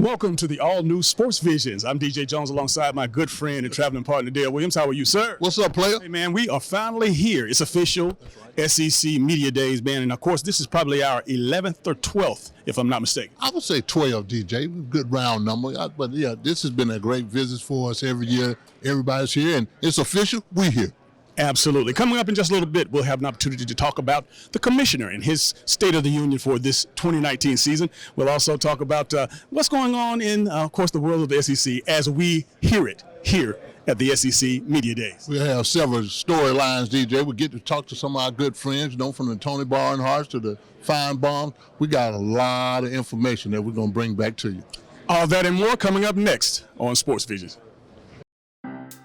Welcome to the all-new Sports Visions. I'm DJ Jones alongside my good friend and traveling partner, Dale Williams. How are you, sir? What's up, player? Hey, man, we are finally here. It's official. SEC Media Days, man. And, of course, this is probably our 11th or 12th, if I'm not mistaken. I would say 12, DJ. Good round number. But, yeah, this has been a great visit for us every year. Everybody's here, and it's official. We're here. Absolutely. Coming up in just a little bit, we'll have an opportunity to talk about the commissioner and his State of the Union for this 2019 season. We'll also talk about what's going on in, of course, the world of the SEC as we hear it here at the SEC Media Days. We have several storylines, DJ. We get to talk to some of our good friends, from the Tony Barnharts to the Fine Bomb. We got a lot of information that we're going to bring back to you. All that and more coming up next on Sports Visions.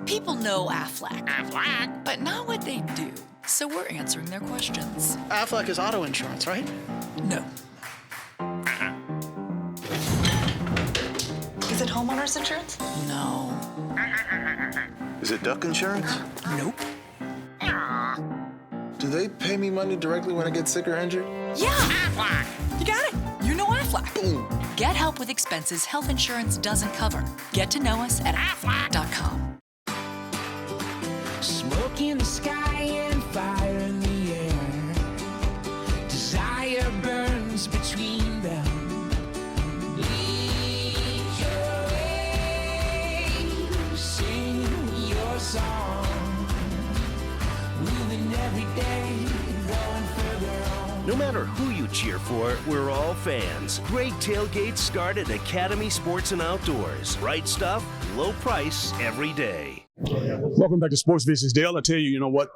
People know Aflac, but not what they do. So we're answering their questions. Aflac is auto insurance, right? No. Is it homeowner's insurance? No. Is it duck insurance? Nope. Do they pay me money directly when I get sick or injured? Yeah! Aflac! You got it! You know Aflac. Boom. Get help with expenses health insurance doesn't cover. Get to know us at aflac.com. Smoke in the sky and fire in the air. Desire burns between them. Lead your way, sing your song. Moving every day, going further on. No matter who you cheer for, we're all fans. Great tailgates start at Academy Sports and Outdoors. Right stuff, low price every day. Welcome back to Sports Visions, Dale. I tell you, you know what?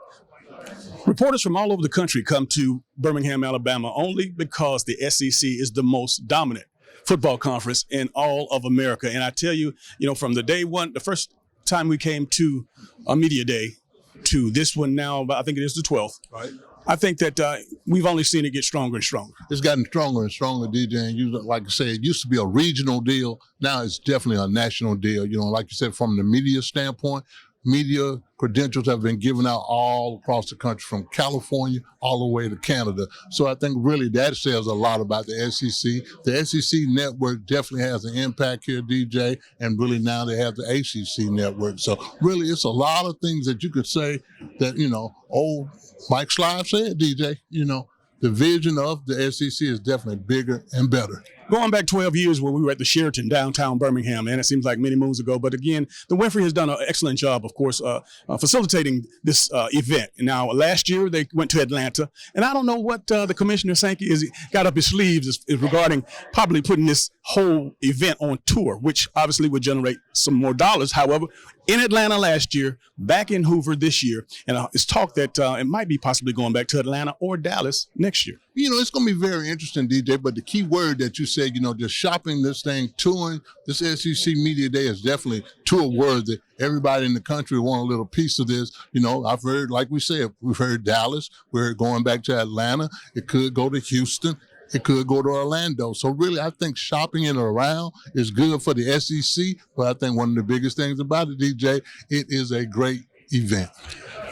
Reporters from all over the country come to Birmingham, Alabama only because the SEC is the most dominant football conference in all of America. And I tell you, from the day one, the first time we came to a media day to this one now, I think it is the 12th. Right. I think that we've only seen it get stronger and stronger. It's gotten stronger and stronger, DJ. And like I said, it used to be a regional deal. Now it's definitely a national deal. Like you said, from the media standpoint, media credentials have been given out all across the country, from California all the way to Canada. So I think really that says a lot about the SEC. The SEC network definitely has an impact here, DJ, and really now they have the ACC network. So really it's a lot of things that you could say that, old Mike Schlive said, DJ, the vision of the SEC is definitely bigger and better. Going back 12 years when we were at the Sheraton, downtown Birmingham, and it seems like many moons ago. But again, the Winfrey has done an excellent job, of course, facilitating this event. Now, last year they went to Atlanta, and I don't know what the Commissioner Sankey got up his sleeves is regarding probably putting this whole event on tour, which obviously would generate some more dollars. However, in Atlanta last year, back in Hoover this year, and it's talk that it might be possibly going back to Atlanta or Dallas next year. It's going to be very interesting, DJ, but the key word that you said, just shopping this thing, touring, this SEC Media Day is definitely tour-worthy. Everybody in the country want a little piece of this. I've heard, like we said, we've heard Dallas, we're going back to Atlanta. It could go to Houston. It could go to Orlando. So really, I think shopping it around is good for the SEC, but I think one of the biggest things about it, DJ, it is a great event.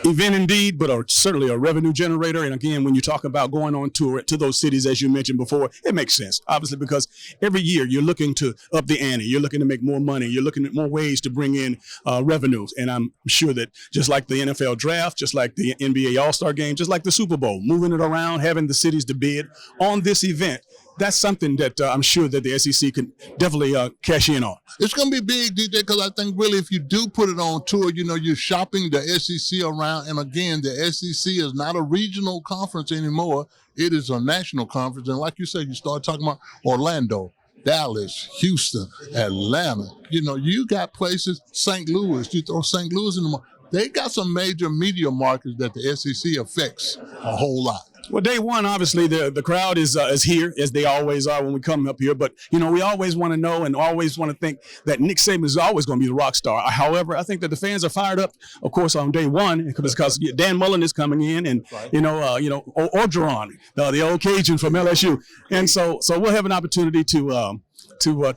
Event indeed, but certainly a revenue generator. And again, when you talk about going on tour to those cities, as you mentioned before, it makes sense, obviously, because every year you're looking to up the ante. You're looking to make more money. You're looking at more ways to bring in revenues. And I'm sure that just like the NFL draft, just like the NBA All-Star game, just like the Super Bowl, moving it around, having the cities to bid on this event, that's something that I'm sure that the SEC can definitely cash in on. It's going to be big, DJ, because I think really if you do put it on tour, you're shopping the SEC around. And again, the SEC is not a regional conference anymore. It is a national conference. And like you said, you start talking about Orlando, Dallas, Houston, Atlanta. You got places, St. Louis. You throw St. Louis in the market. They got some major media markets that the SEC affects a whole lot. Well, day one, obviously, the crowd is here, as they always are when we come up here. But, we always want to know and always want to think that Nick Saban is always going to be the rock star. However, I think that the fans are fired up, of course, on day one because Dan Mullen is coming in and, right. Orgeron, the old Cajun from LSU. And so we'll have an opportunity to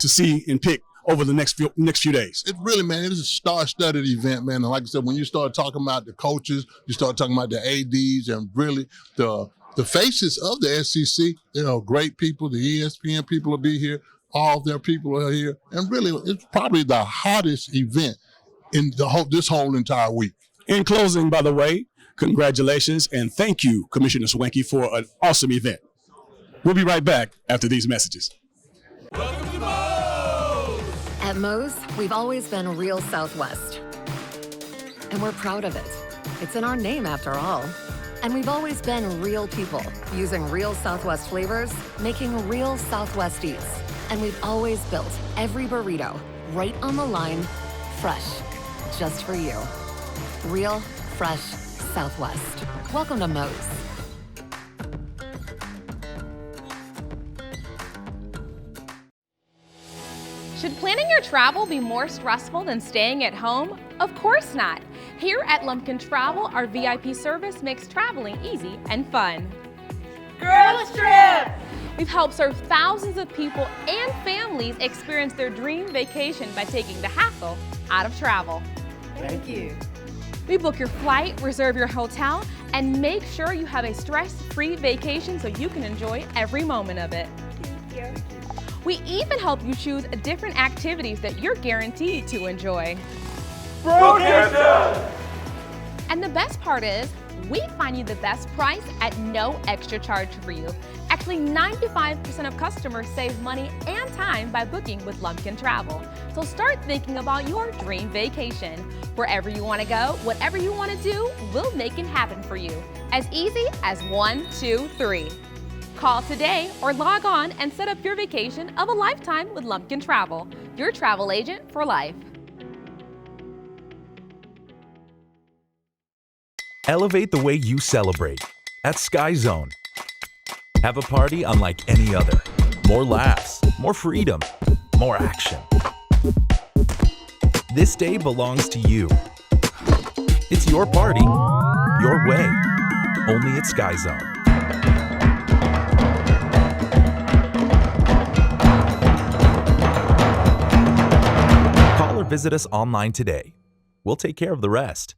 see and pick over the next few days. It really, man, it is a star-studded event, man. And like I said, when you start talking about the coaches, you start talking about the ADs and really the faces of the SEC, great people, the ESPN people will be here. All of their people are here. And really, it's probably the hottest event in this whole entire week. In closing, by the way, congratulations and thank you, Commissioner Swanky, for an awesome event. We'll be right back after these messages. At Moe's, we've always been real Southwest. And we're proud of it. It's in our name after all. And we've always been real people, using real Southwest flavors, making real Southwest eats. And we've always built every burrito right on the line, fresh, just for you. Real, fresh Southwest. Welcome to Moe's. Should planning your travel be more stressful than staying at home? Of course not. Here at Lumpkin Travel, our VIP service makes traveling easy and fun. Girls Trip! We've helped serve thousands of people and families experience their dream vacation by taking the hassle out of travel. Thank you. We book your flight, reserve your hotel, and make sure you have a stress-free vacation so you can enjoy every moment of it. Thank you. We even help you choose different activities that you're guaranteed to enjoy. And the best part is, we find you the best price at no extra charge for you. Actually, 95% of customers save money and time by booking with Lumpkin Travel. So start thinking about your dream vacation. Wherever you want to go, whatever you want to do, we'll make it happen for you. As easy as 1, 2, 3. Call today or log on and set up your vacation of a lifetime with Lumpkin Travel, your travel agent for life. Elevate the way you celebrate at Sky Zone. Have a party unlike any other. More laughs, more freedom, more action. This day belongs to you. It's your party, your way, only at Sky Zone. Call or visit us online today. We'll take care of the rest.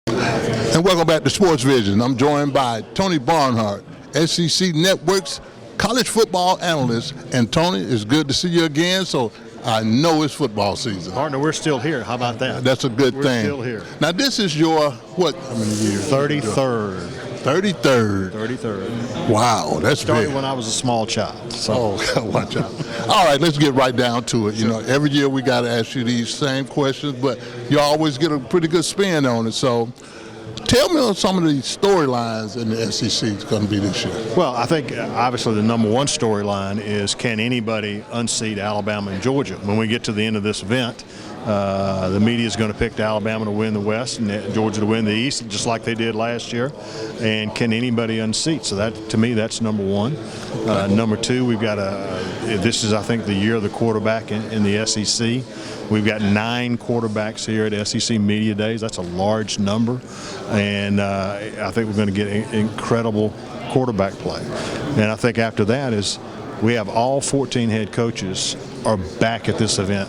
And welcome back to Sports Vision. I'm joined by Tony Barnhart, SEC Network's college football analyst. And Tony, it's good to see you again. So I know it's football season. Partner, we're still here. How about that? That's a good We're thing. still here. Now this is your, what, how many years? 33rd. 33rd. 33rd. Wow, that's Started big. when I was a small child. So. Oh, watch out. All right, let's get right down to it. You know, every year we got to ask you these same questions, but you always get a pretty good spin on it. So tell me on some of the storylines in the SEC is going to be this year. Well, I think obviously the number one storyline is, can anybody unseat Alabama and Georgia? When we get to the end of this event, the media is going to pick Alabama to win the West and Georgia to win the East, just like they did last year. And can anybody unseat? So that, to me, that's number one. Number two, we've got this is, I think, the year of the quarterback in the SEC. We've got 9 quarterbacks here at SEC Media Days. That's a large number. And I think we're going to get incredible quarterback play. And I think after that is we have all 14 head coaches are back at this event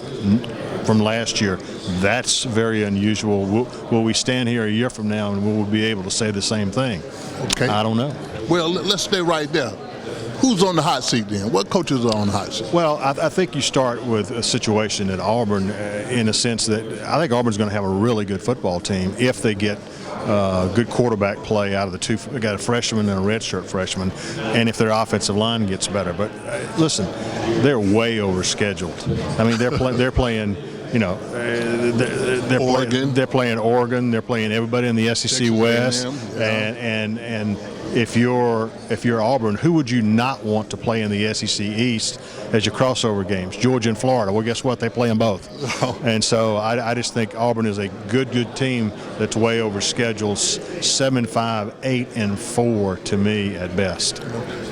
from last year. That's very unusual. Will we stand here a year from now and will we be able to say the same thing? Okay. I don't know. Well, let's stay right there. Who's on the hot seat then? What coaches are on the hot seat? Well, I think you start with a situation at Auburn in a sense that I think Auburn's going to have a really good football team if they get good quarterback play out of the two. We got a freshman and a redshirt freshman, and if their offensive line gets better. But listen, they're way overscheduled. I mean, they're playing. You know, they're playing Oregon. They're playing everybody in the SEC West, and if you're Auburn, who would you not want to play in the SEC East as your crossover games? Georgia and Florida. Well, guess what? They play them both. And so I just think Auburn is a good team that's way overscheduled. 7-5, 8-4 to me at best.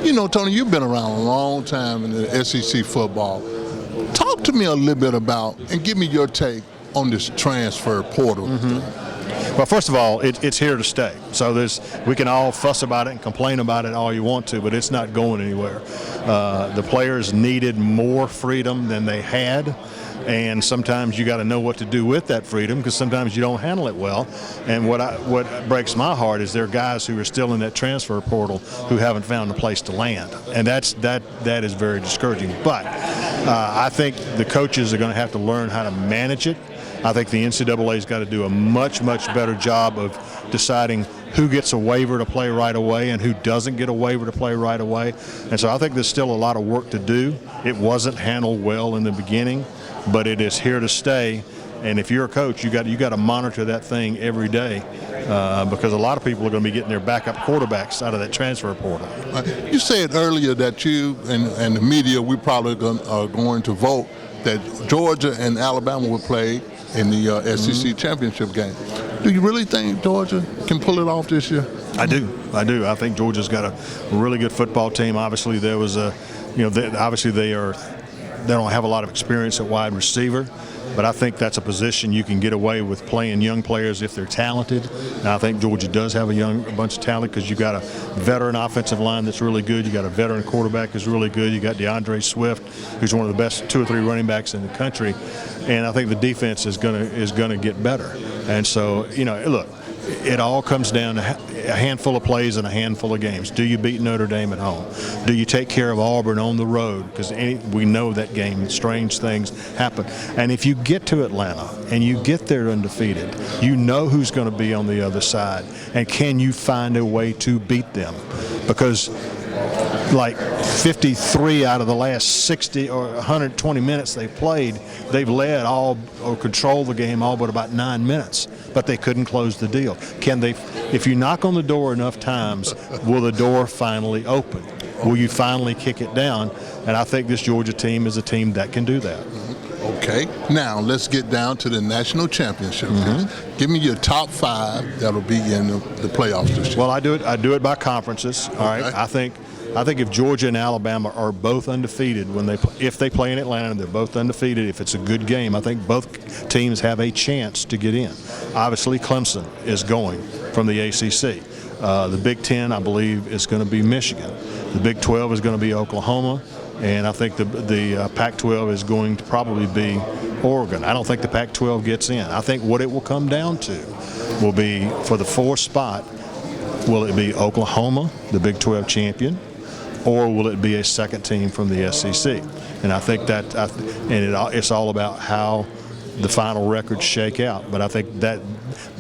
You know, Tony, you've been around a long time in the SEC football. Talk to me a little bit about and give me your take on this transfer portal. Well, first of all, it's here to stay. So we can all fuss about it and complain about it all you want to, but it's not going anywhere. The players needed more freedom than they had. and sometimes you got to know what to do with that freedom because sometimes you don't handle it well. And what breaks my heart is there are guys who are still in that transfer portal who haven't found a place to land, and that is very discouraging. But I think the coaches are going to have to learn how to manage it. I think the NCAA's got to do a much, much better job of deciding who gets a waiver to play right away and who doesn't get a waiver to play right away. And so I think there's still a lot of work to do. It wasn't handled well in the beginning, but it is here to stay. And if you're a coach, you got to monitor that thing every day because a lot of people are going to be getting their backup quarterbacks out of that transfer portal. You said earlier that you and the media, we probably are going to vote that Georgia and Alabama will play in the SEC championship game. Do you really think Georgia can pull it off this year? I do. I think Georgia's got a really good football team. Obviously, there was they don't have a lot of experience at wide receiver, but I think that's a position you can get away with playing young players if they're talented. And I think Georgia does have a bunch of talent because you got a veteran offensive line that's really good. You got a veteran quarterback who's really good. You got DeAndre Swift, who's one of the best 2 or 3 running backs in the country. And I think the defense is gonna get better. And so, look, it all comes down to a handful of plays and a handful of games. Do you beat Notre Dame at home? Do you take care of Auburn on the road? Because we know that game, strange things happen. And if you get to Atlanta and you get there undefeated, you know who's going to be on the other side. And can you find a way to beat them? Because like 53 out of the last 60 or 120 minutes they played, they've led all or controlled the game all but about 9 minutes, but they couldn't close the deal. Can they, if you knock on the door enough times, will the door finally open? Will you finally kick it down? And I think this Georgia team is a team that can do that. Okay, now let's get down to the national championship. Give me your top 5 that'll be in the playoffs this year. Well, I do it by conferences. All right, I think if Georgia and Alabama are both undefeated if they play in Atlanta, they're both undefeated. If it's a good game, I think both teams have a chance to get in. Obviously, Clemson is going from the ACC. The Big Ten, I believe, is going to be Michigan. The Big 12 is going to be Oklahoma. And I think the Pac-12 is going to probably be Oregon. I don't think the Pac-12 gets in. I think what it will come down to will be, for the 4th spot, will it be Oklahoma, the Big 12 champion, or will it be a second team from the SEC? And I think it's all about how the final records shake out. But I think that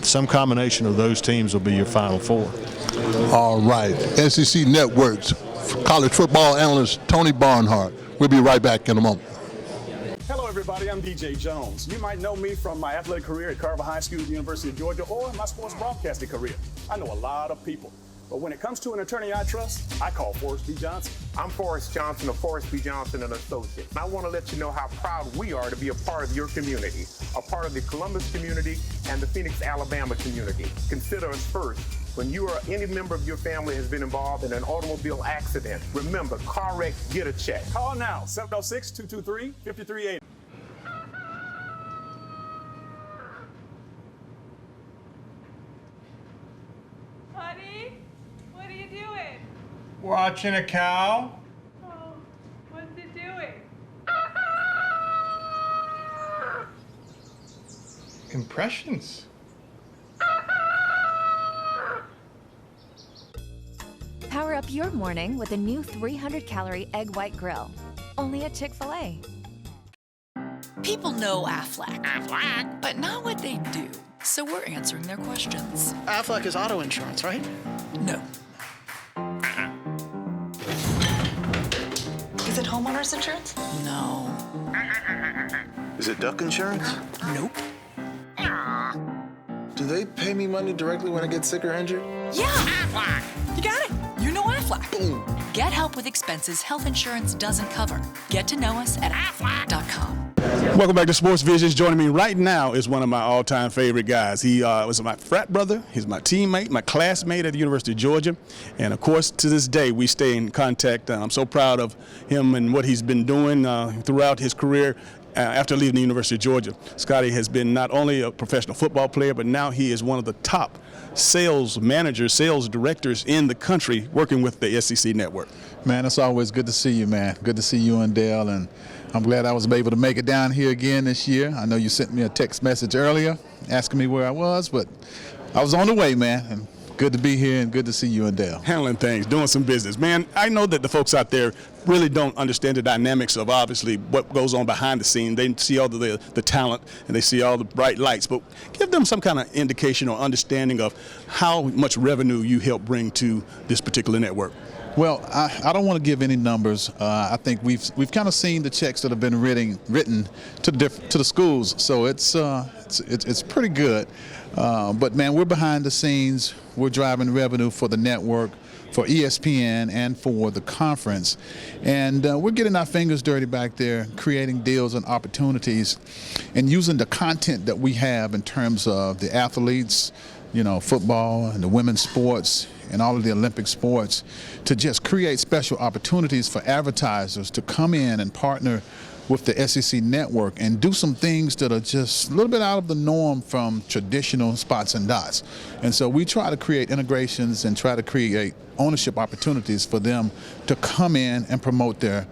some combination of those teams will be your Final 4. All right, SEC Network's college football analyst Tony Barnhart. We'll be right back in a moment. Hello, everybody. I'm DJ Jones. You might know me from my athletic career at Carver High School at the University of Georgia or my sports broadcasting career. I know a lot of people. But when it comes to an attorney I trust, I call Forrest B. Johnson. I'm Forrest Johnson of Forrest B. Johnson & Associates. And I want to let you know how proud we are to be a part of your community, a part of the Columbus community and the Phoenix, Alabama community. Consider us first. When you or any member of your family has been involved in an automobile accident, remember, car wreck, get a check. Call now, 706-223-5380. Buddy, what are you doing? Watching a cow. Oh, what's it doing? Impressions. Power up your morning with a new 300-calorie egg white grill. Only at Chick-fil-A. People know Aflac, but not what they do. So we're answering their questions. Aflac is auto insurance, right? No. Is it homeowner's insurance? No. Is it duck insurance? Nope. Do they pay me money directly when I get sick or injured? Yeah! Aflac! You got it! You know Aflac. Boom. Get help with expenses health insurance doesn't cover. Get to know us at Aflac.com. Welcome back to Sports Visions. Joining me right now is one of my all-time favorite guys. He was my frat brother. He's my teammate, my classmate at the University of Georgia. And, of course, to this day, we stay in contact. I'm so proud of him and what he's been doing throughout his career. After leaving the University of Georgia, Scotty has been not only a professional football player, but now he is one of the top sales managers, sales directors in the country working with the SEC Network. Man, it's always good to see you, man. Good to see you and Dale. And I'm glad I was able to make it down here again this year. I know you sent me a text message earlier asking me where I was, but I was on the way, man. And good to be here and good to see you and Dale. Handling things, doing some business. Man, I know that the folks out there really don't understand the dynamics of obviously what goes on behind the scene. They see all the talent and they see all the bright lights, but give them some kind of indication or understanding of how much revenue you help bring to this particular network. Well, I don't want to give any numbers. I think we've kind of seen the checks that have been written to the schools, so it's pretty good. But man, we're behind the scenes. We're driving revenue for the network, for ESPN, and for the conference, and we're getting our fingers dirty back there, creating deals and opportunities, and using the content that we have in terms of the athletes, you know, football and the women's sports and all of the Olympic sports, to just create special opportunities for advertisers to come in and partner with the SEC network and do some things that are just a little bit out of the norm from traditional spots and dots. And so we try to create integrations and try to create ownership opportunities for them to come in and promote their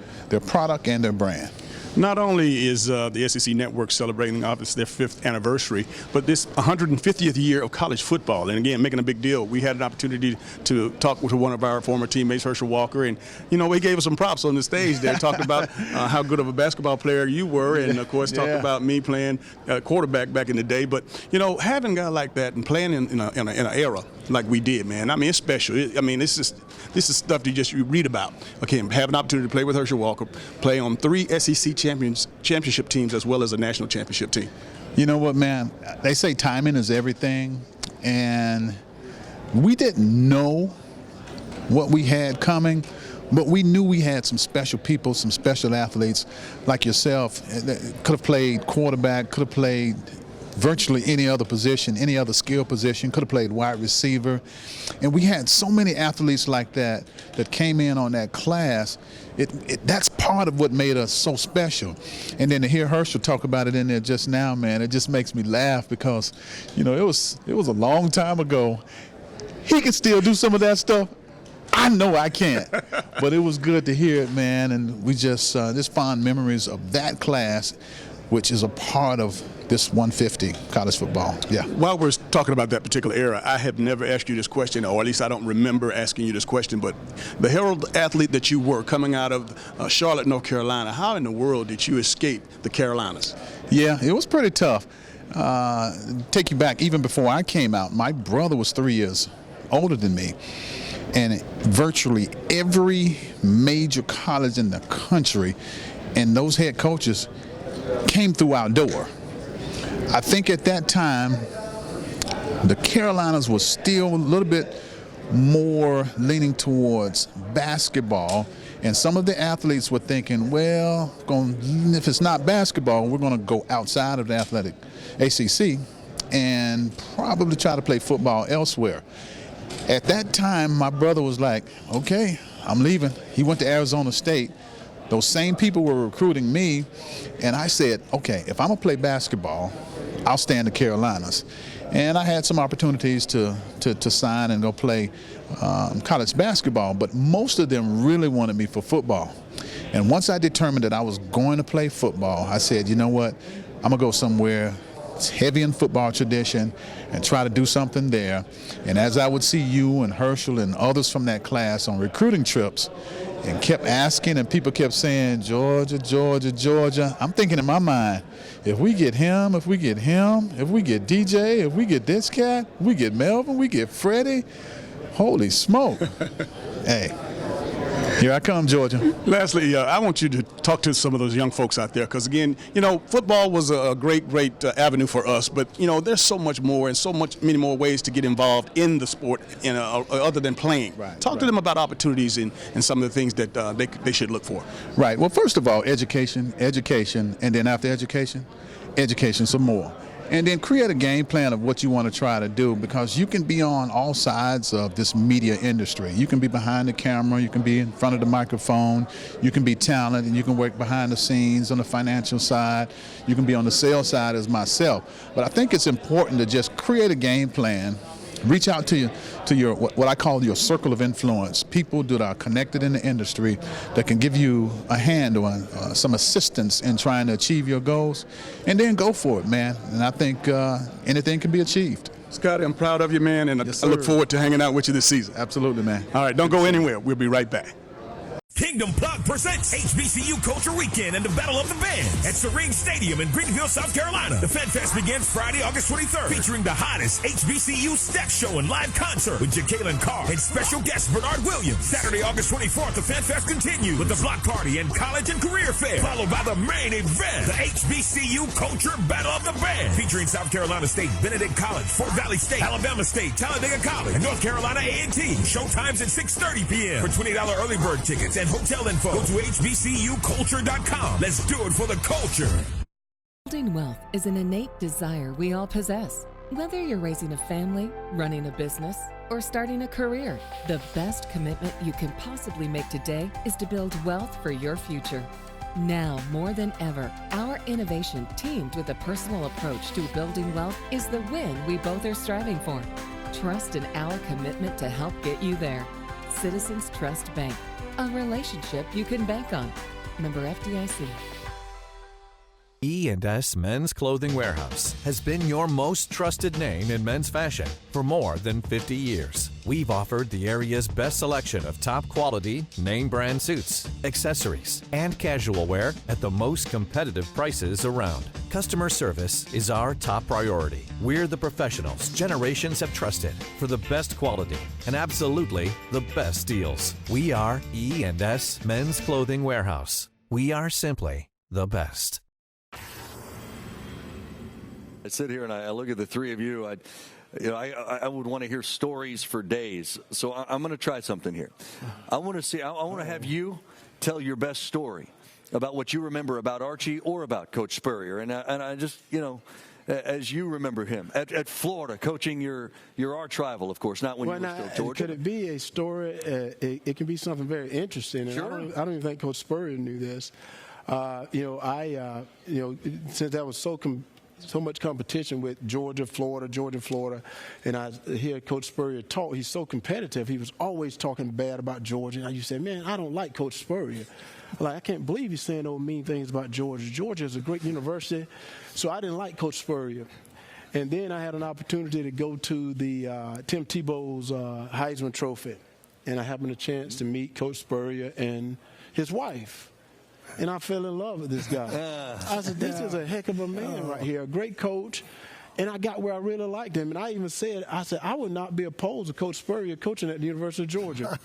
product and their brand. Not only is the SEC Network celebrating obviously their 5th anniversary, but this 150th year of college football, and again, making a big deal. We had an opportunity to talk with one of our former teammates, Herschel Walker, and you know, he gave us some props on the stage there, talked about how good of a basketball player you were, and of course talked about me playing quarterback back in the day. But you know, having a guy like that and playing in an era like we did, man, I mean, it's special. This is stuff you read about. Okay, have an opportunity to play with Herschel Walker, play on 3 SEC championship teams as well as a national championship team. You know what, man? They say timing is everything, and we didn't know what we had coming, but we knew we had some special people, some special athletes like yourself. Could have played quarterback, could have played virtually any other position, any other skill position, could have played wide receiver. And we had so many athletes like that came in on that class. That's part of what made us so special. And then to hear Herschel talk about it in there just now, man, it just makes me laugh because, you know, it was a long time ago. He can still do some of that stuff. I know I can't, but it was good to hear it, man. And we just fond memories of that class, which is a part of this 150 college football. Yeah. While we're talking about that particular era, I have never asked you this question, or at least I don't remember asking you this question, but the herald athlete that you were coming out of Charlotte, North Carolina, how in the world did you escape the Carolinas? Yeah, it was pretty tough. Take you back, even before I came out, my brother was 3 years older than me. And virtually every major college in the country and those head coaches came through our door. I think at that time, the Carolinas was still a little bit more leaning towards basketball, and some of the athletes were thinking, well, if it's not basketball, we're going to go outside of the athletic ACC and probably try to play football elsewhere. At that time, my brother was like, okay, I'm leaving. He went to Arizona State. Those same people were recruiting me, and I said, okay, if I'm going to play basketball, I'll stay in the Carolinas. And I had some opportunities to sign and go play college basketball, but most of them really wanted me for football. And once I determined that I was going to play football, I said, you know what, I'm going to go somewhere that's heavy in football tradition and try to do something there. And as I would see you and Herschel and others from that class on recruiting trips, and kept asking, and people kept saying, Georgia, Georgia, Georgia. I'm thinking in my mind, if we get him, if we get DJ, if we get this cat, we get Melvin, we get Freddie, holy smoke. Hey, here I come, Georgia. Lastly, I want you to talk to some of those young folks out there, because again, you know, football was a great avenue for us, but you know, there's so much more and many more ways to get involved in the sport, other than playing. Talk to them about opportunities and some of the things that they should look for. Right. Well, first of all, education, and then after education some more. And then create a game plan of what you want to try to do, because you can be on all sides of this media industry. You can be behind the camera, you can be in front of the microphone, you can be talent, and you can work behind the scenes on the financial side. You can be on the sales side as myself. But I think it's important to just create a game plan Reach out to your what I call your circle of influence, people that are connected in the industry that can give you a hand or some assistance in trying to achieve your goals, and then go for it, man. And I think anything can be achieved. Scotty, I'm proud of you, man, and Yes, I look sir. forward to hanging out with you this season. Absolutely, man. All right, don't go anywhere. We'll be right back. Kingdom Plug presents HBCU Culture Weekend and the Battle of the Bands at Serene Stadium in Greenville, South Carolina. The Fan Fest begins Friday, August 23rd, featuring the hottest HBCU step show and live concert with Jacqueline Carr and special guest Bernard Williams. Saturday, August 24th, the Fan Fest continues with the block party and college and career fair, followed by the main event, the HBCU Culture Battle of the Bands, featuring South Carolina State, Benedict College, Fort Valley State, Alabama State, Talladega College, and North Carolina A&T. Showtimes at 6:30 p.m. For $20 early bird tickets and hotel info, go to hbcuculture.com. Let's do it for the culture. Building wealth is an innate desire we all possess. Whether you're raising a family, running a business, or starting a career, the best commitment you can possibly make today is to build wealth for your future. Now, more than ever, our innovation teamed with a personal approach to building wealth is the win we both are striving for. Trust in our commitment to help get you there. Citizens Trust Bank, a relationship you can bank on. Member FDIC. E&S Men's Clothing Warehouse has been your most trusted name in men's fashion for more than 50 years. We've offered the area's best selection of top quality, name brand suits, accessories, and casual wear at the most competitive prices around. Customer service is our top priority. We're the professionals generations have trusted for the best quality and absolutely the best deals. We are E&S Men's Clothing Warehouse. We are simply the best. I sit here and I look at the three of you. I would want to hear stories for days. So I'm going to try something here. I want to have you tell your best story about what you remember about Archie or about Coach Spurrier. And I just, as you remember him at Florida, coaching your arch rival, of course, not when you were still Georgia. Could it be a story? It can be something very interesting. And Sure. I don't even think Coach Spurrier knew this. Since that was so much competition with Georgia, Florida, and I hear Coach Spurrier talk. He's so competitive. He was always talking bad about Georgia. And you say, man, I don't like Coach Spurrier. Like, I can't believe he's saying those mean things about Georgia. Georgia is a great university. So I didn't like Coach Spurrier. And then I had an opportunity to go to the Tim Tebow's Heisman Trophy. And I happened a chance to meet Coach Spurrier and his wife. And I fell in love with this guy. I said, this is a heck of a man right here, a great coach. And I got where I really liked him. And I even said, I would not be opposed to Coach Spurrier coaching at the University of Georgia.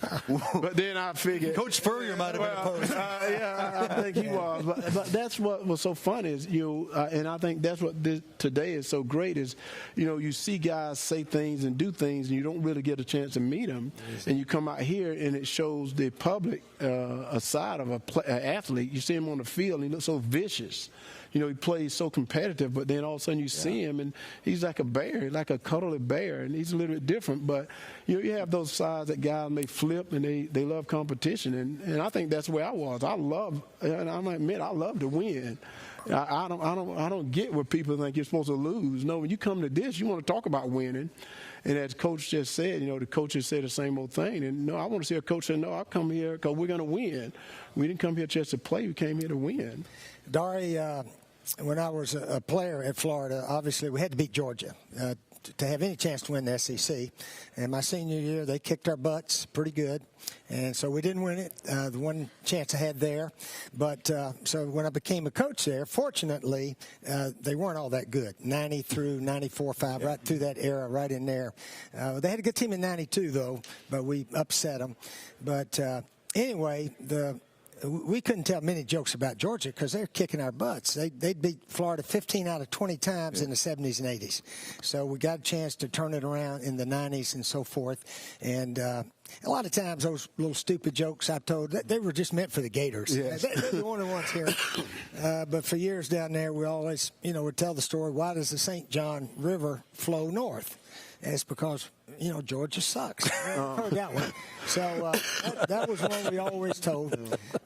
But then I figured. Coach Spurrier might have been opposed. Yeah, I think he was. But that's what was so fun is, and I think that's what today is so great is, you see guys say things and do things and you don't really get a chance to meet them. And you come out here and it shows the public a side of an athlete. You see him on the field and he looks so vicious. He plays so competitive, but then all of a sudden you see him and he's like a bear, like a cuddly bear, and he's a little bit different. But you have those sides that guys may flip and they love competition, and I think that's where I was. And I'm admit I love to win. I don't get where people think you're supposed to lose. No, when you come to this, you want to talk about winning. And as Coach just said, the coaches say the same old thing. And no, I want to see a coach say, no, I come here because we're going to win. We didn't come here just to play. We came here to win. Dari, when I was a player at Florida, obviously we had to beat Georgia to have any chance to win the SEC. And my senior year, they kicked our butts pretty good. And so we didn't win it, the one chance I had there. But so when I became a coach there, fortunately, they weren't all that good. 90 through 94, 5, right through that era, right in there. They had a good team in 92, though, but we upset them. But anyway, we couldn't tell many jokes about Georgia because they're kicking our butts. They'd beat Florida 15 out of 20 times in the 70s and 80s. So we got a chance to turn it around in the 90s and so forth. And a lot of times those little stupid jokes I told, they were just meant for the Gators. Yes. They're the only ones here. But for years down there, we always, would tell the story, why does the St. John River flow north? And it's because Georgia sucks. I've heard that one. So that was one we always told.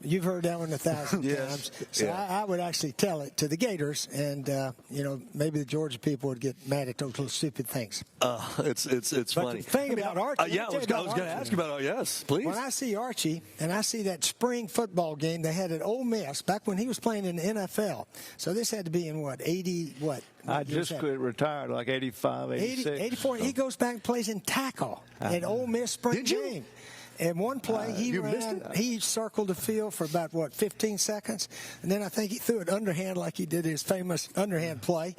You've heard that one 1,000 times. So I would actually tell it to the Gators, and maybe the Georgia people would get mad at those little stupid things. It's funny. The thing about Archie, I was going to ask you about. Yes, please. When I see Archie and I see that spring football game they had at Ole Miss back when he was playing in the NFL. So this had to be in 80 what? I just retired like 85, 86. 84. He goes back and plays in tackle at Ole Miss spring game. And one play, he circled the field for about, 15 seconds. And then I think he threw it underhand like he did his famous underhand play.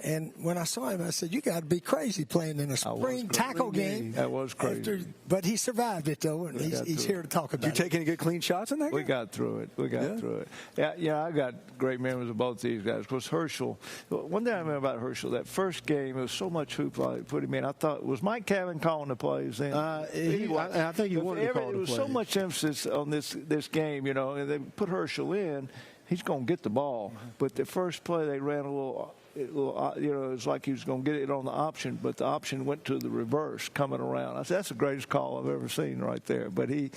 And when I saw him, I said, you got to be crazy playing in a spring tackle game. That was crazy. But he survived it, though, and he's here to talk about it. You take any good clean shots in that game? We got through it. Yeah, I got great memories of both these guys. Of course, Herschel. One thing I remember about Herschel, that first game, it was so much hoopla put him in. I thought, was Mike Cavan calling the plays then? I think he wanted to call the plays. There was so much emphasis on this game, and they put Herschel in. He's going to get the ball. But the first play, they ran a little, it was like he was going to get it on the option, but the option went to the reverse coming around. I said, that's the greatest call I've ever seen right there. But it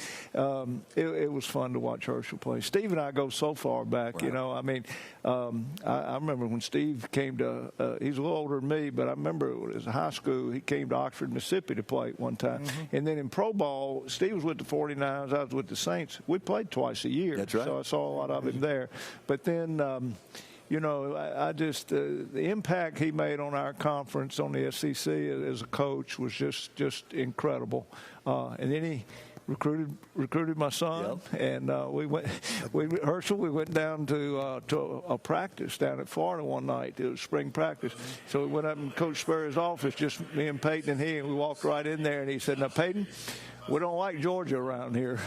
was fun to watch Herschel play. Steve and I go so far back, right. I remember when Steve came to, he's a little older than me, but I remember it was high school, he came to Oxford, Mississippi to play one time. Mm-hmm. And then in pro ball, Steve was with the 49ers, I was with the Saints. We played twice a year. That's right. So I saw a lot of him there. But then, I just the impact he made on our conference, on the SEC as a coach was just incredible. And then he recruited my son, and we went down to a practice down at Florida one night. It was spring practice, so we went up in Coach Sperry's office, just me and Peyton and he, and we walked right in there, and he said, "Now, Peyton, we don't like Georgia around here."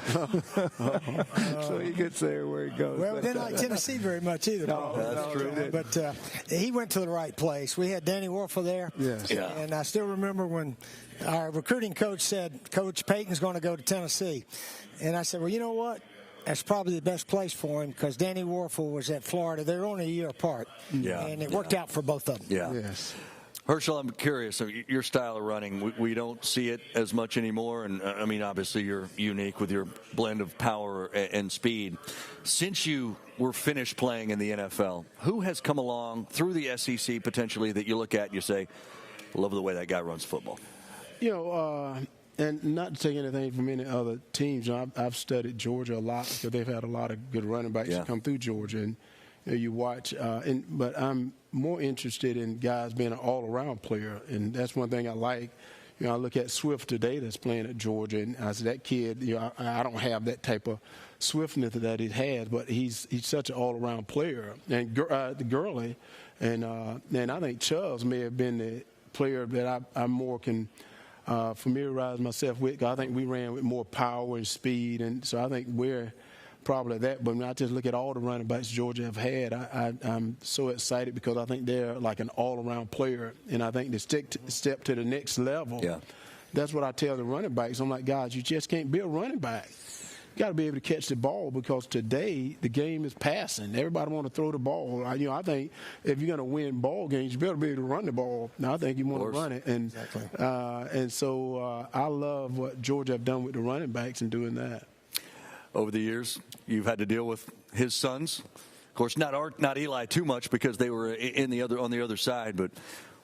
So he gets there where he goes. Well, we didn't like Tennessee very much either. No, that's true. But he went to the right place. We had Danny Warfel there. Yes. Yeah. And I still remember when our recruiting coach said, Coach Peyton's going to go to Tennessee. And I said, well, you know what? That's probably the best place for him because Danny Warfel was at Florida. They're only a year apart. Yeah. And it worked out for both of them. Yeah. Yes. Herschel, I'm curious. Your style of running, we don't see it as much anymore. And, obviously you're unique with your blend of power and speed. Since you were finished playing in the NFL, who has come along through the SEC potentially that you look at and you say, love the way that guy runs football? And not to take anything from any other teams, I've studied Georgia a lot because they've had a lot of good running backs come through Georgia. And you watch, but I'm more interested in guys being an all-around player, and that's one thing I like. I look at Swift today that's playing at Georgia, and I said, that kid, I don't have that type of swiftness that he has, but he's such an all-around player. And Gurley, and I think Chubbs may have been the player that I more can familiarize myself with. 'Cause I think we ran with more power and speed, and so I think we're probably that. But when I just look at all the running backs Georgia have had, I'm so excited because I think they're like an all-around player, and I think they step to the next level. Yeah. That's what I tell the running backs. I'm like, guys, you just can't be a running back. You got to be able to catch the ball because today the game is passing. Everybody want to throw the ball. I think if you're going to win ball games, you better be able to run the ball. Now I think you want to run it, and so I love what Georgia have done with the running backs and doing that. Over the years, you've had to deal with his sons. Of course, not Eli too much because they were on the other side. But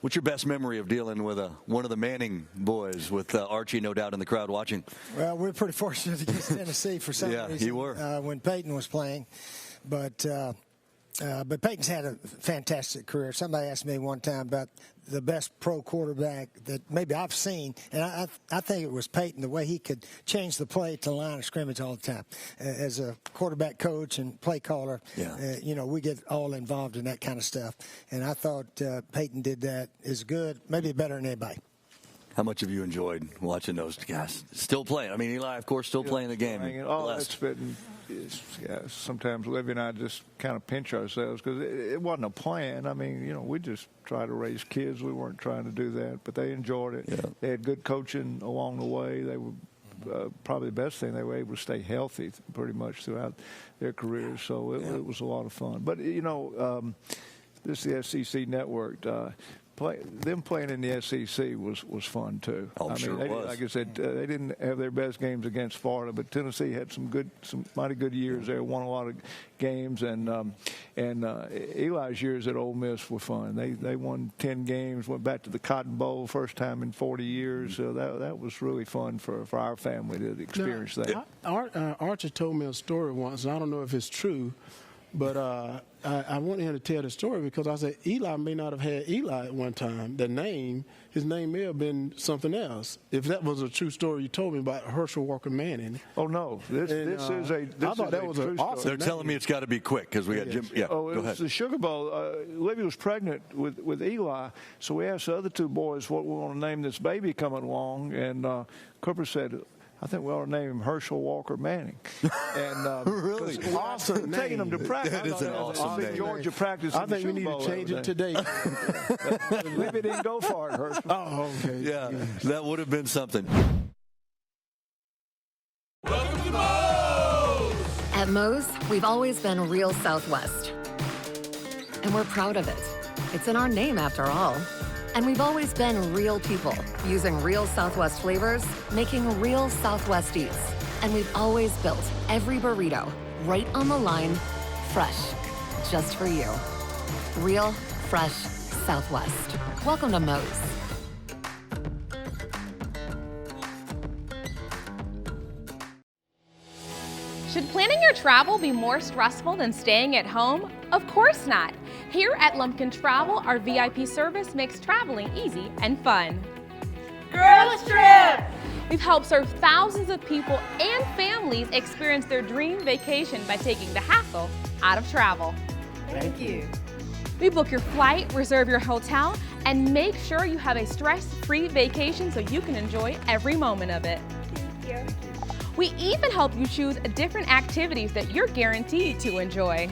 what's your best memory of dealing with one of the Manning boys, with Archie, no doubt, in the crowd watching? Well, we're pretty fortunate against Tennessee for some reason. You were. When Peyton was playing, but Peyton's had a fantastic career. Somebody asked me one time about the best pro quarterback that maybe I've seen, and I think it was Peyton, the way he could change the play to the line of scrimmage all the time. As a quarterback coach and play caller, we get all involved in that kind of stuff. And I thought Peyton did that as good, maybe better than anybody. How much have you enjoyed watching those guys still playing? Eli, of course, still playing the game. That's been, sometimes Livy and I just kind of pinch ourselves because it wasn't a plan. We just try to raise kids. We weren't trying to do that, but they enjoyed it. Yeah. They had good coaching along the way. They were probably the best thing. They were able to stay healthy pretty much throughout their careers, so it was a lot of fun. But, this is the SEC network. them playing in the SEC was fun too. Oh, sure it was. Like I said, they didn't have their best games against Florida, but Tennessee had some mighty good years there. Won a lot of games, and Eli's years at Ole Miss were fun. They won 10 games, went back to the Cotton Bowl, first time in 40 years. So that was really fun for our family to experience that. Archie told me a story once, and I don't know if it's true, but I wanted him to tell the story because I said Eli may not have had Eli at one time. His name may have been something else. If that was a true story you told me about Herschel Walker Manning. Oh no, this is a. I thought that was an awesome. They're telling me it's got to be quick because we got Jim. Yeah, oh, go ahead. The Sugar Bowl. Libby was pregnant with Eli, so we asked the other two boys what we want to name this baby coming along, and Cooper said, I think we ought to name him Herschel Walker Manning. And really awesome name. Taking him to practice. That is an awesome name. Georgia practice. I think we need to change it today. Libby didn't go for it, Herschel. Oh, okay. Yeah, that would have been something. Welcome to Moe's! At Moe's, we've always been real Southwest. And we're proud of it. It's in our name, after all. And we've always been real people, using real Southwest flavors, making real Southwest eats. And we've always built every burrito right on the line, fresh, just for you. Real, fresh Southwest. Welcome to Moe's. Should planning your travel be more stressful than staying at home? Of course not. Here at Lumpkin Travel, our VIP service makes traveling easy and fun. Girls Trip! We've helped serve thousands of people and families experience their dream vacation by taking the hassle out of travel. Thank you. We book your flight, reserve your hotel, and make sure you have a stress-free vacation so you can enjoy every moment of it. Thank you. We even help you choose different activities that you're guaranteed to enjoy.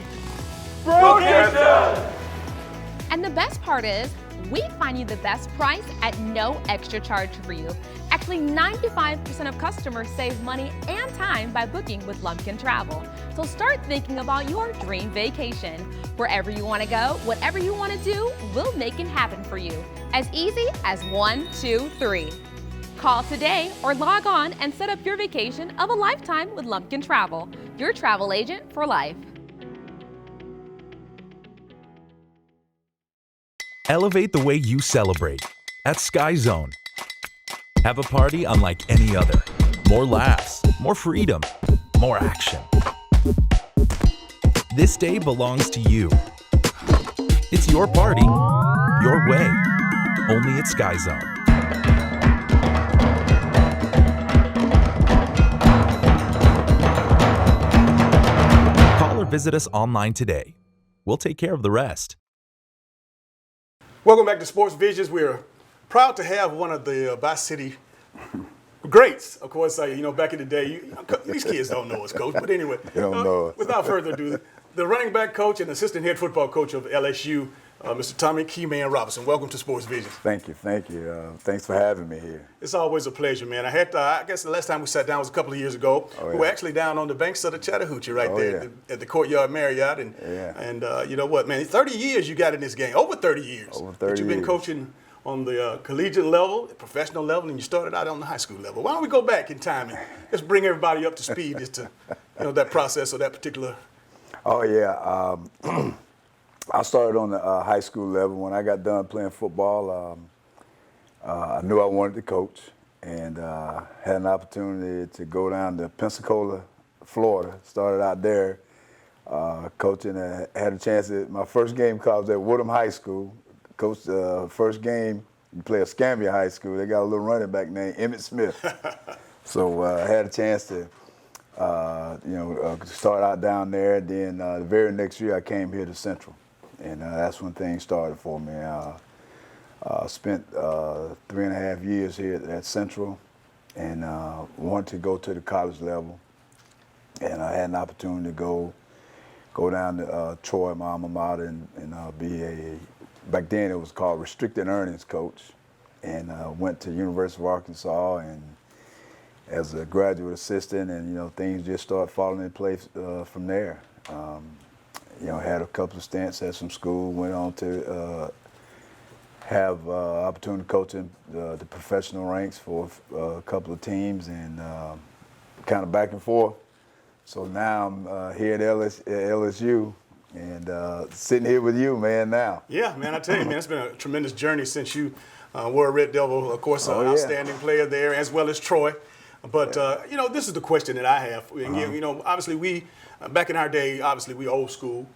And the best part is, we find you the best price at no extra charge for you. Actually, 95% of customers save money and time by booking with Lumpkin Travel. So start thinking about your dream vacation. Wherever you want to go, whatever you want to do, we'll make it happen for you. As easy as 1, 2, 3. Call today or log on and set up your vacation of a lifetime with Lumpkin Travel, your travel agent for life. Elevate the way you celebrate at Sky Zone. Have a party unlike any other. More laughs, more freedom, more action. This day belongs to you. It's your party, your way. Only at Sky Zone. Call or visit us online today. We'll take care of the rest. Welcome back to Sports Visions. We're proud to have one of the Bi-City greats. Of course, back in the day, these kids don't know us, Coach. But anyway, they don't know us. Without further ado, the running back coach and assistant head football coach of LSU, Mr. Tommy Keyman Robinson. Welcome to Sports Visions. Thank you. Thanks for having me here. It's always a pleasure, man. I guess the last time we sat down was a couple of years ago. Oh, yeah. We were actually down on the banks of the Chattahoochee at the Courtyard Marriott. And you know what, man, 30 years you got in this game. Over 30 years. Over 30 that you've been coaching on the collegiate level, the professional level, and you started out on the high school level. Why don't we go back in time and just bring everybody up to speed as to that process or that particular. Oh, yeah. I started on the high school level. When I got done playing football, I knew I wanted to coach and had an opportunity to go down to Pensacola, Florida. Started out there coaching. Had a chance at my first game was at Woodham High School. Coached first game, you play at Escambia High School. They got a little running back named Emmett Smith. So I had a chance to start out down there. Then the very next year I came here to Central. And that's when things started for me. Spent 3.5 years here at Central and wanted to go to the college level. And I had an opportunity to go down to Troy, my alma mater, and be back then it was called restricted earnings coach. And went to University of Arkansas and as a graduate assistant, and things just started falling in place from there. Had a couple of stints at some school, went on to have opportunity to coach in the professional ranks for a couple of teams and kind of back and forth. So now I'm here at LSU and sitting here with you, man, now. Yeah, man, I tell you, man, it's been a tremendous journey since you were a Red Devil, of course, an outstanding player there, as well as Troy. But, this is the question that I have. Obviously, we, back in our day, obviously, we old school.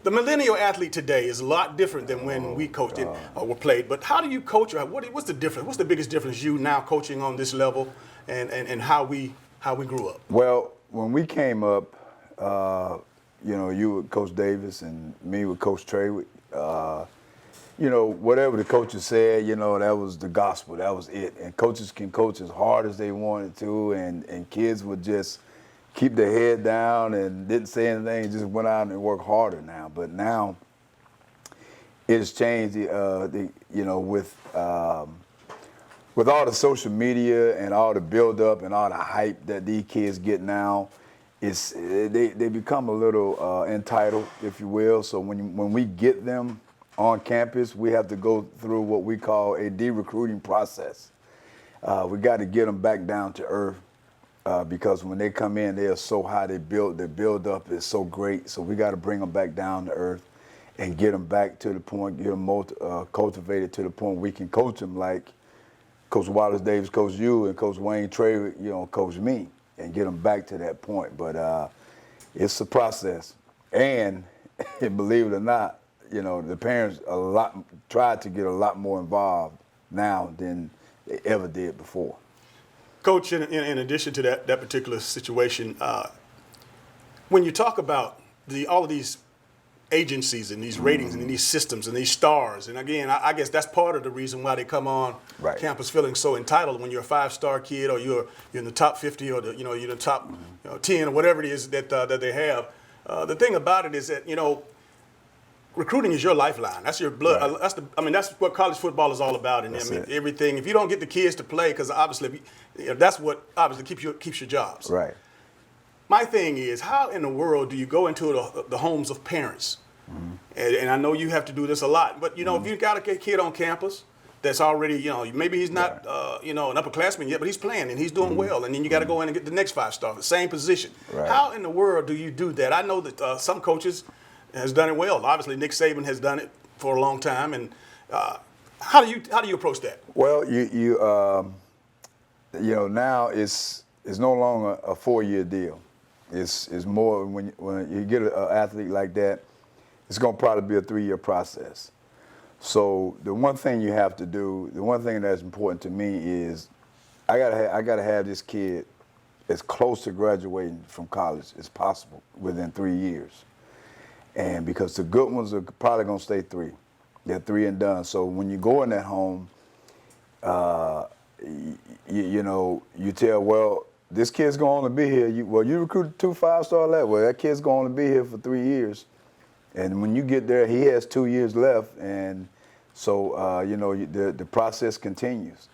The millennial athlete today is a lot different than when we coached it or played. But how do you coach? What's the difference? What's the biggest difference you now coaching on this level and how we grew up? Well, when we came up, you with Coach Davis and me with Coach Trey, whatever the coaches said, that was the gospel. That was it. And coaches can coach as hard as they wanted to, and kids would just keep their head down and didn't say anything, just went out and worked harder now. But now it has changed, with all the social media and all the build-up and all the hype that these kids get now, they become a little entitled, if you will. So when we get them on campus, we have to go through what we call a de-recruiting process. We got to get them back down to earth because when they come in, they are so high. Their build-up is so great. So we got to bring them back down to earth and get them back to the point, get them cultivated to the point we can coach them like Coach Wallace Davis coached you and Coach Wayne Trey, coached me, and get them back to that point. But it's a process. And believe it or not, the parents tried to get a lot more involved now than they ever did before. Coach, in addition to that particular situation, when you talk about all of these agencies and these ratings and these systems and these stars, and again, I guess that's part of the reason why they come on campus feeling so entitled when you're a 5-star kid or you're in the top 50 or you're in the top 10 or whatever it is that they have. The thing about it is that recruiting is your lifeline. That's your blood. Right. That's what college football is all about. And everything. If you don't get the kids to play, because obviously that's what obviously keeps your jobs. Right. My thing is, how in the world do you go into the homes of parents? Mm-hmm. And I know you have to do this a lot, but if you got a kid on campus that's already, maybe he's not, an upperclassman yet, but he's playing and he's doing well, and then you got to go in and get the next 5-star, the same position. Right. How in the world do you do that? I know that some coaches has done it well. Obviously, Nick Saban has done it for a long time, and how do you approach that? Well, now it's no longer a 4-year deal. It's more when you get an athlete like that, it's going to probably be a 3-year process. So the one thing you have to do, the one thing that's important to me is I gotta have this kid as close to graduating from college as possible within 3 years. And because the good ones are probably going to stay 3. They're 3 and done. So when you go in that home, you tell, well, this kid's going to be here. You recruited 2 5-star left. Well, that kid's going to be here for 3 years. And when you get there, he has 2 years left. And so, the process continues.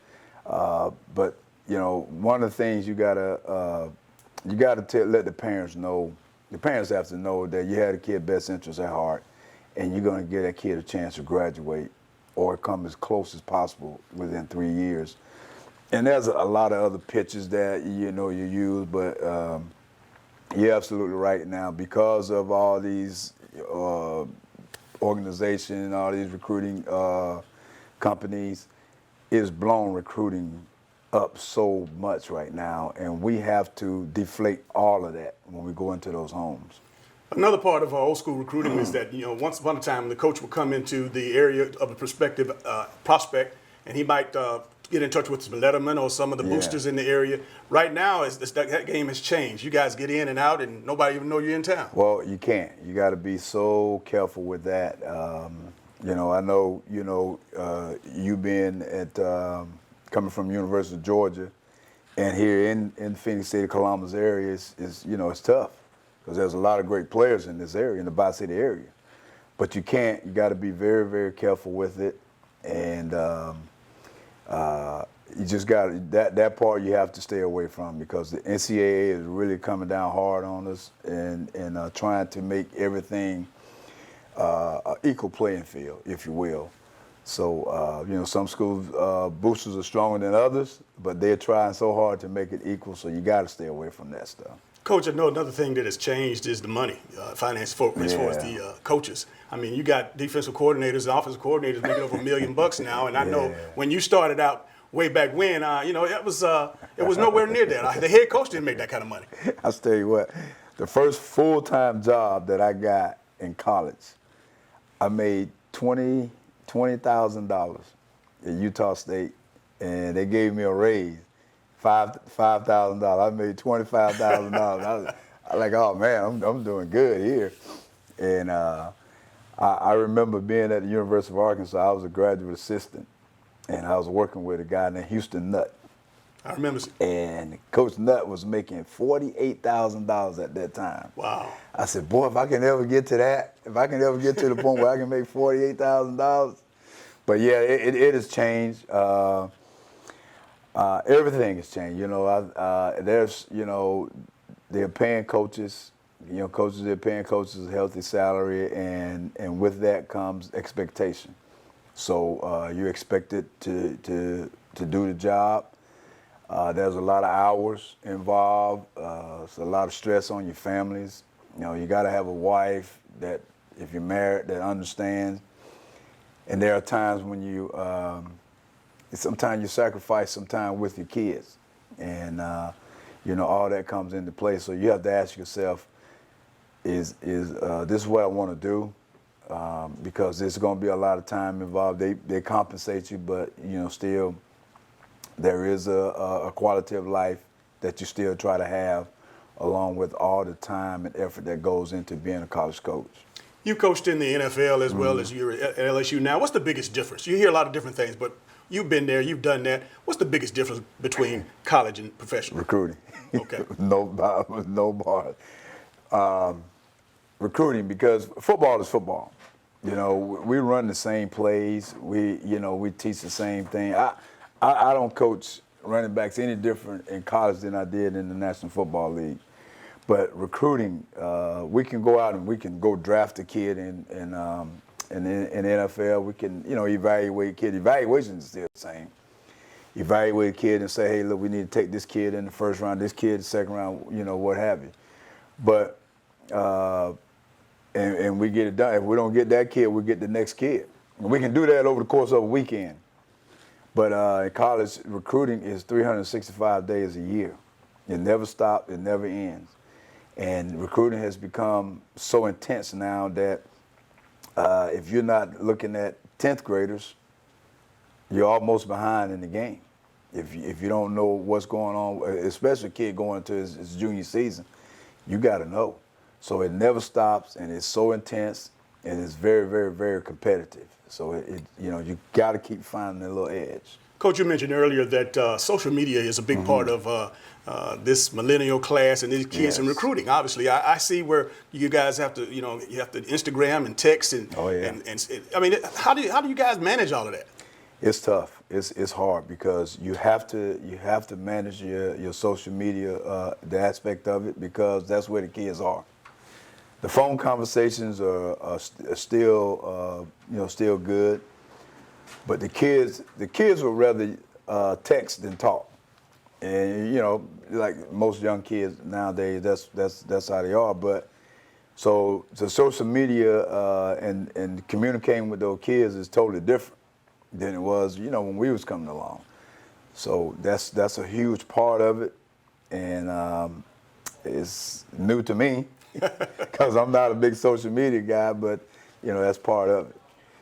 But, one of the things you got to let the parents know. The parents have to know that you had a kid's best interest at heart, and you're going to give that kid a chance to graduate or come as close as possible within 3 years. And there's a lot of other pitches that you use, but you're absolutely right now because of all these organizations, all these recruiting companies, it's blown recruiting up so much right now, and we have to deflate all of that when we go into those homes. Another part of our old school recruiting is that, once upon a time, the coach would come into the area of a prospective prospect, and he might get in touch with some letterman or some of the boosters in the area. Right now, that game has changed. You guys get in and out, and nobody even know you're in town. Well, you can't. You got to be so careful with that. I know, you being at coming from University of Georgia, and here in Phoenix City, Columbus area is it's tough because there's a lot of great players in this area, in the Bi-City area. But you got to be very, very careful with it, and you just got that part you have to stay away from because the NCAA is really coming down hard on us and trying to make everything an equal playing field, if you will. So, some schools, boosters are stronger than others, but they're trying so hard to make it equal, so you got to stay away from that stuff. Coach, I know another thing that has changed is the money, finance as far as the coaches. I mean, you got defensive coordinators and offensive coordinators making over $1 million now, and I know when you started out way back when, it was nowhere near that. The head coach didn't make that kind of money. I'll tell you what, the first full-time job that I got in college, I made $20,000 at Utah State, and they gave me a raise, $5,000. I made $25,000. I was like, oh man, I'm doing good here. And I remember being at the University of Arkansas. I was a graduate assistant, and I was working with a guy named Houston Nutt. I remember. And Coach Nutt was making $48,000 at that time. Wow. I said, boy, if I can ever get to that, if I can ever get to the point where I can make $48,000. But yeah, it has changed. Everything has changed. They're paying coaches. They're paying coaches a healthy salary, and with that comes expectation. So you're expected to do the job. There's a lot of hours involved. It's a lot of stress on your families. You got to have a wife that, if you're married, that understands. And there are times when sometimes you sacrifice some time with your kids, and all that comes into play. So you have to ask yourself, is this what I want to do? Because there's going to be a lot of time involved. They compensate you, but still there is a quality of life that you still try to have, along with all the time and effort that goes into being a college coach. You coached in the NFL as well as you're at LSU now. What's the biggest difference? You hear a lot of different things, but you've been there, you've done that. What's the biggest difference between college and professional? Recruiting. Okay. No bar. Recruiting, because football is football. We run the same plays. We teach the same thing. I don't coach running backs any different in college than I did in the National Football League. But recruiting, we can go out and we can go draft a kid in the NFL. We can, evaluate a kid. Evaluation is still the same. Evaluate a kid and say, hey, look, we need to take this kid in the first round, this kid in the second round, what have you. But, and we get it done. If we don't get that kid, we get the next kid. And we can do that over the course of a weekend. But in college, recruiting is 365 days a year. It never stops. It never ends. And recruiting has become so intense now that if you're not looking at 10th graders, you're almost behind in the game. If you don't know what's going on, especially a kid going into his junior season, you got to know. So it never stops, and it's so intense, and it's very, very, very competitive. So you got to keep finding that little edge. Coach, you mentioned earlier that social media is a big part of this millennial class and these kids in recruiting. Obviously, I see where you guys have to, you have to Instagram and text and. Oh yeah. And I mean, how do you guys manage all of that? It's tough. It's hard because you have to manage your social media, the aspect of it, because that's where the kids are. The phone conversations are still still good, but the kids would rather text than talk, and like most young kids nowadays, that's how they are. But so the social media and communicating with those kids is totally different than it was when we was coming along. So that's a huge part of it, and it's new to me. Because I'm not a big social media guy, but that's part of it.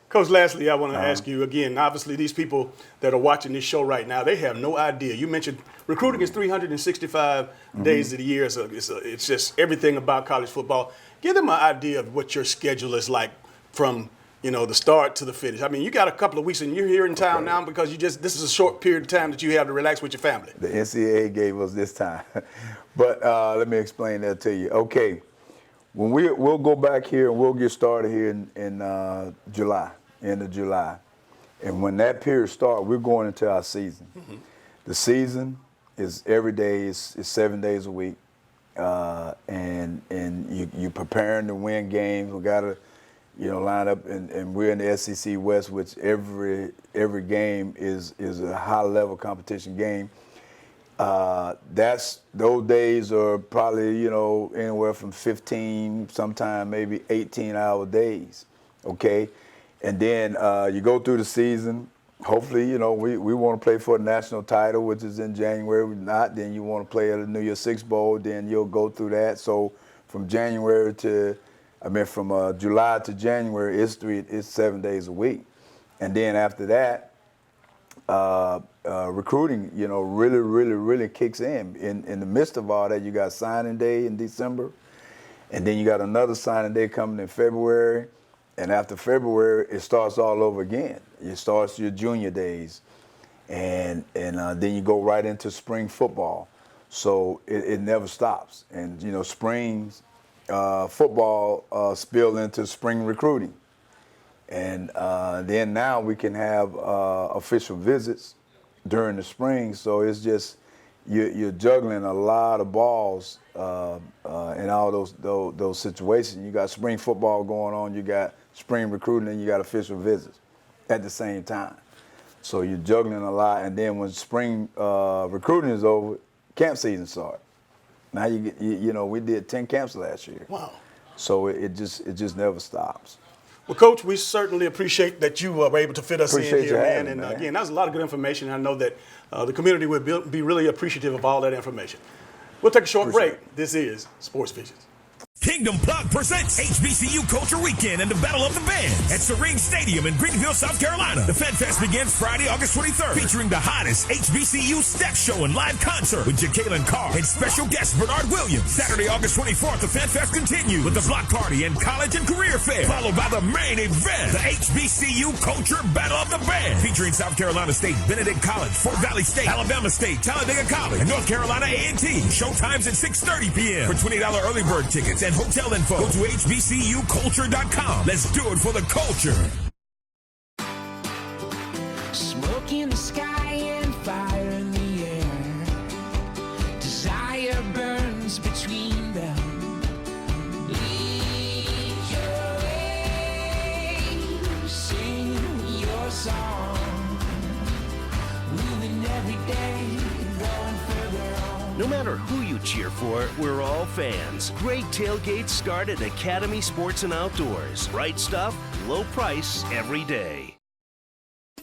Coach, lastly, I want to ask you again. Obviously, these people that are watching this show right now, they have no idea. You mentioned recruiting is 365 days of the year. So it's just everything about college football. Give them an idea of what your schedule is like from the start to the finish. I mean, you got a couple of weeks, and you're here in town now because this is a short period of time that you have to relax with your family. The NCAA gave us this time, but let me explain that to you. Okay. When we'll go back here and we'll get started here in July, end of July. And when that period starts, we're going into our season. Mm-hmm. The season is every day, is 7 days a week. And you're preparing to win games. We got to, line up, and we're in the SEC West, which every game is a high level competition game. Those days are probably anywhere from 15, sometime maybe 18-hour days. Okay, and then you go through the season. Hopefully, we want to play for a national title, which is in January. If not, then you want to play at a New Year's Six Bowl. Then you'll go through that. So from July to January, it's 7 days a week, and then after that, recruiting, really kicks in. In the midst of all that, you got signing day in December, and then you got another signing day coming in February, and after February, it starts all over again. It starts your junior days, and then you go right into spring football. So it never stops, and spring football spilled into spring recruiting. And then now we can have official visits during the spring. So it's just you're juggling a lot of balls in all those situations. You got spring football going on, you got spring recruiting, and you got official visits at the same time. So you're juggling a lot. And then when spring recruiting is over, camp season starts. Now we did 10 camps last year. Wow. So it just never stops. Well, Coach, we certainly appreciate that you were able to fit us Appreciate in here, you man. having And me, man. again, that was a lot of good information. I know that the community would be really appreciative of all that information. We'll take a short break. This is Sports Visions. Kingdom Plug presents HBCU Culture Weekend and the Battle of the Bands at Serene Stadium in Greenville, South Carolina. The Fan Fest begins Friday, August 23rd, featuring the hottest HBCU step show and live concert with Jacqueline Carr and special guest Bernard Williams. Saturday, August 24th, the Fan Fest continues with the block party and college and career fair, followed by the main event, the HBCU Culture Battle of the Bands, featuring South Carolina State, Benedict College, Fort Valley State, Alabama State, Talladega College, and North Carolina A&T. Showtimes at 6:30 p.m. For $20 early bird tickets and hotel info, go to hbcuculture.com. Let's do it for the culture. Smoke in the sky and fire in the air. Desire burns between them. Lead your way, sing your song. Moving every day, going further on. No matter who you cheer for, we're all fans. Great tailgates start at Academy Sports and Outdoors. Right stuff, low price every day.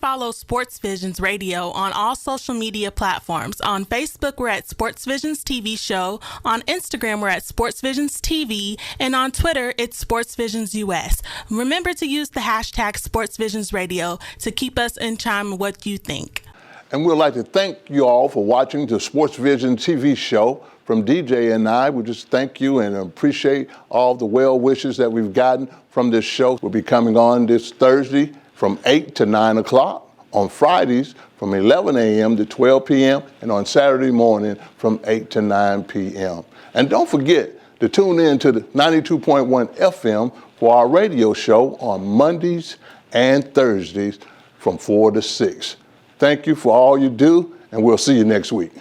Follow Sports Visions Radio on all social media platforms. On Facebook, we're at Sports Visions TV Show. On Instagram, we're at Sports Visions TV. And on Twitter, it's Sports Visions US. Remember to use the hashtag Sports Visions Radio to keep us in chime with what you think. And we'd like to thank you all for watching the Sports Vision TV show. From DJ and I, we just thank you and appreciate all the well wishes that we've gotten from this show. We'll be coming on this Thursday from 8 to 9 o'clock, on Fridays from 11 a.m. to 12 p.m., and on Saturday morning from 8 to 9 p.m. And don't forget to tune in to the 92.1 FM for our radio show on Mondays and Thursdays from 4 to 6. Thank you for all you do, and we'll see you next week.